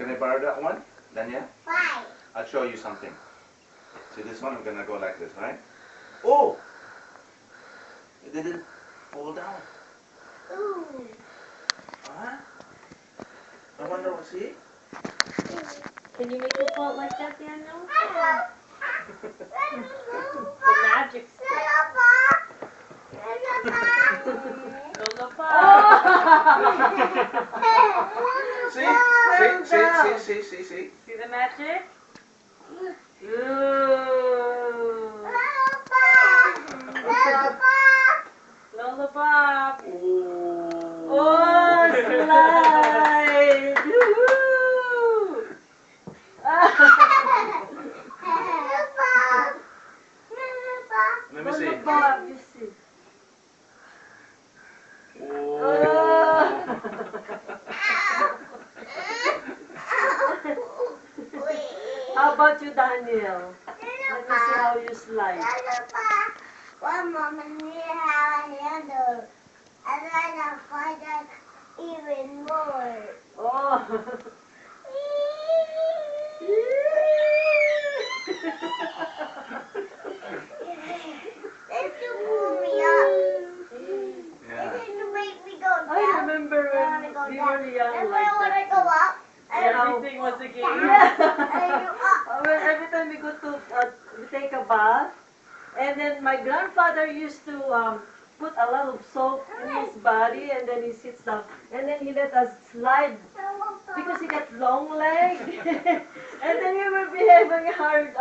Can I borrow that one, Daniel? Why? I'll show you something. See this one? I'm gonna go like this, right? Oh! It didn't fall down. Ooh. Huh? I wonder what, see? Can you make it fall like that, Daniel? Lollipop. The magic stick. Lollipop. See? See the magic? Ooh. Lollipop. Oh! Oh, slide. Woo. Let me see. Lollipop, you see. Oh! How about you, Daniel? Let me see how you slide. One moment, we have a handle, and then I'll find out even more. Oh. Then you pull me up. Yeah. And then you make me go down. I remember when we were young And like then when I that. go up, and Everything was a game. and then you up. Well, every time we go to we take a bath, and then my grandfather used to put a lot of soap in his body, and then he sits down, and then he let us slide because he got long legs, and then we were behaving hard